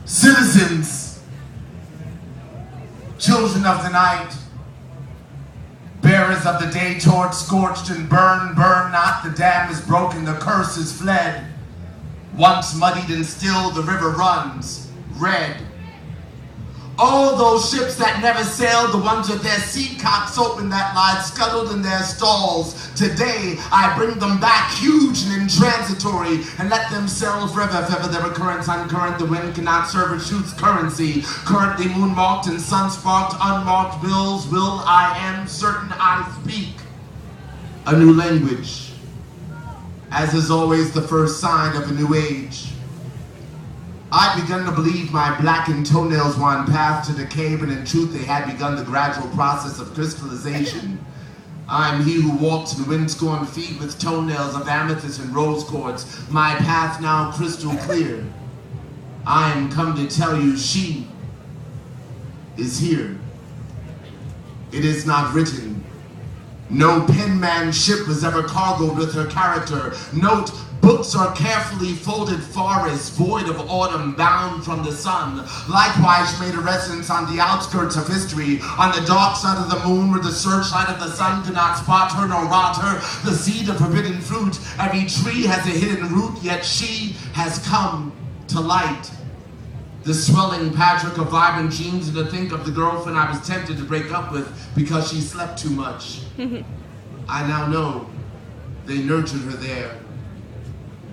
Citizens, children of the night, bearers of the day, torch scorched and burn, burn not, the dam is broken, the curse is fled. Once muddied and still the river runs, red. Oh, those ships that never sailed, the ones with their sea cocks open that lie scuttled in their stalls. Today, I bring them back huge and intransitory and let them sail forever if ever their recurrence uncurrent. The wind cannot serve a truth's currency. Currently moon-marked and sun-sparked, unmarked bills, will I am certain I speak a new language, as is always the first sign of a new age. I'd begun to believe my blackened toenails were on path to decay, but in truth they had begun the gradual process of crystallization. I'm he who walks in wind-scorned feet with toenails of amethyst and rose quartz, my path now crystal clear. I am come to tell you she is here. It is not written. No penman's ship was ever cargoed with her character. Note, books are carefully folded forests, void of autumn, bound from the sun. Likewise, she made a residence on the outskirts of history, on the dark side of the moon, where the searchlight of the sun could not spot her nor rot her. The seed of forbidden fruit, every tree has a hidden root, yet she has come to light. The swelling patchwork of vibrant dreams, and to think of the girlfriend I was tempted to break up with because she slept too much. I now know they nurtured her there.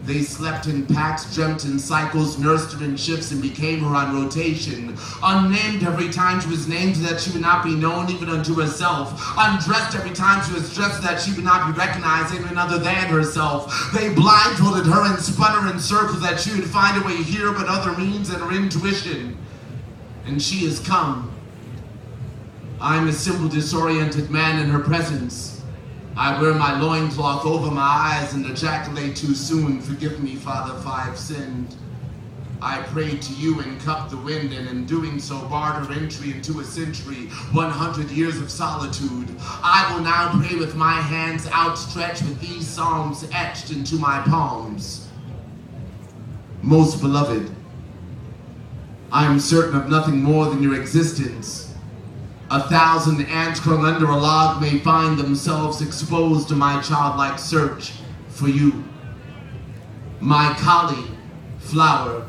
They slept in packs, dreamt in cycles, nursed her in shifts, and became her on rotation. Unnamed every time she was named, so that she would not be known even unto herself. Undressed every time she was dressed, so that she would not be recognized anyone other than herself. They blindfolded her and spun her in circles, that she would find a way here but other means than her intuition. And she has come. I am a simple, disoriented man in her presence. I wear my loincloth over my eyes and ejaculate too soon. Forgive me, Father, if I have sinned. I prayed to you and cupped the wind, and in doing so barter entry into a century, 100 years of solitude. I will now pray with my hands outstretched, with these psalms etched into my palms. Most beloved, I am certain of nothing more than your existence. 1,000 ants curled under a log may find themselves exposed to my childlike search for you. My collie, flower,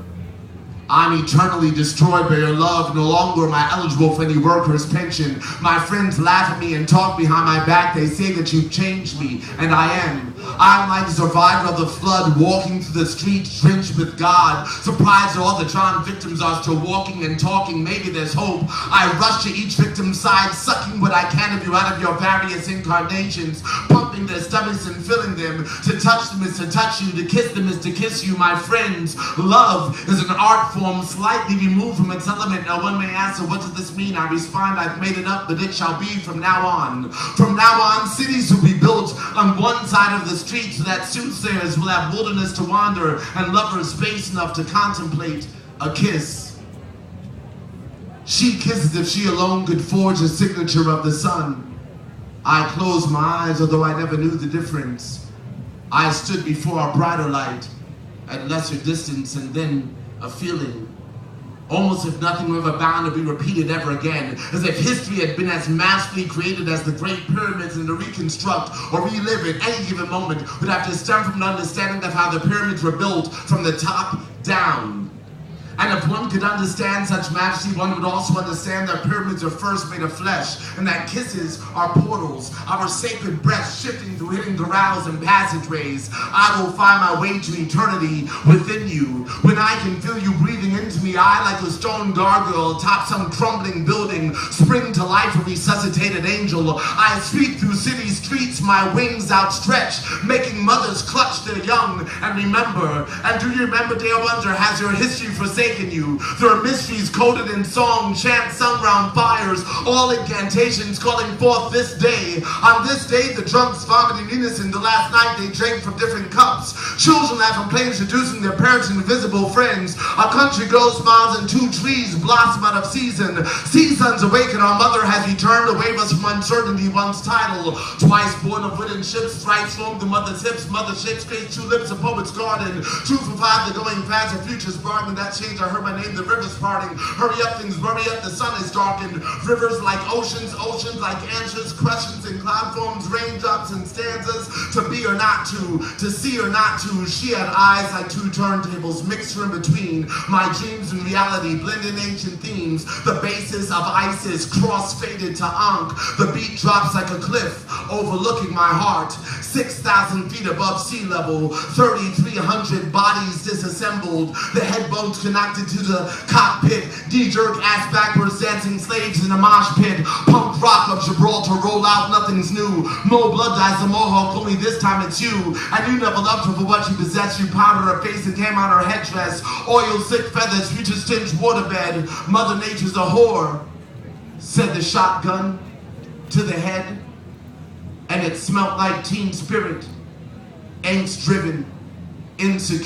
I'm eternally destroyed by your love. No longer am I eligible for any worker's pension. My friends laugh at me and talk behind my back. They say that you've changed me, and I am. I'm like a survivor of the flood, walking through the streets drenched with God. Surprised that all the drowned victims are still walking and talking. Maybe there's hope. I rush to each victim's side, sucking what I can of you out of your various incarnations, pumping their stomachs and filling them. To touch them is to touch you. To kiss them is to kiss you, my friends. Love is an art form slightly removed from its element. Now one may ask, so what does this mean? I respond, I've made it up, but it shall be from now on. From now on, cities will be built on one side of the street, so that soothsayers will have wilderness to wander and lovers space enough to contemplate a kiss. She kisses if she alone could forge a signature of the sun. I closed my eyes, although I never knew the difference. I stood before a brighter light at lesser distance, and then a feeling, almost if nothing were ever bound to be repeated ever again, as if history had been as masterfully created as the Great Pyramids, and to reconstruct or relive at any given moment would have to stem from an understanding of how the pyramids were built from the top down. And if one could understand such majesty, one would also understand that pyramids are first made of flesh, and that kisses are portals, our sacred breaths shifting through hidden corrals and passageways. I will find my way to eternity within you. When I can feel you breathing into me, I, like a stone gargoyle atop some crumbling building, spring to life a resuscitated angel. I sweep through city streets, my wings outstretched, making mothers clutch their young and remember. And do you remember, dear ones, or has your history forsaken you? There are mysteries coded in song, chants sung round fires, all incantations calling forth this day. On this day, the drunks vomiting innocent. The last night they drank from different cups. Children have complained, seducing their parents and invisible friends. A country girl smiles and two trees blossom out of season. Seasons awaken, our mother has returned to wave us from uncertainty, once title. Twice born of wooden ships, thrice formed the mother's hips. Mother shapes, create tulips, a poet's garden. 2 for 5, the going fast, the future's bargain. That change, I heard my name, the river's parting. Hurry up, things worry up, the sun is darkened. Rivers like oceans, oceans like answers, questions and cloud forms, raindrops and stanzas. To be or not to see or not to. She had eyes like 2 turntables, mixture in between. My dreams and reality blend in ancient themes. The basis of ISIS cross-faded to Ankh. The beat drops like a cliff overlooking my heart. 6,000 feet above sea level. 3,300 bodies disassembled. The head bones connected to the cockpit. D-jerk ass backwards dancing slaves in a mosh pit. Punk rock of Gibraltar roll out, nothing's new. Mo blood dyes the mohawk, only this time it's you. And you never loved her for what you possess. You powdered her face and came out her headdress. Oil, sick feathers, future stench waterbed. Mother Nature's a whore, said the shotgun to the head. And it smelt like teen spirit, angst driven, insecure.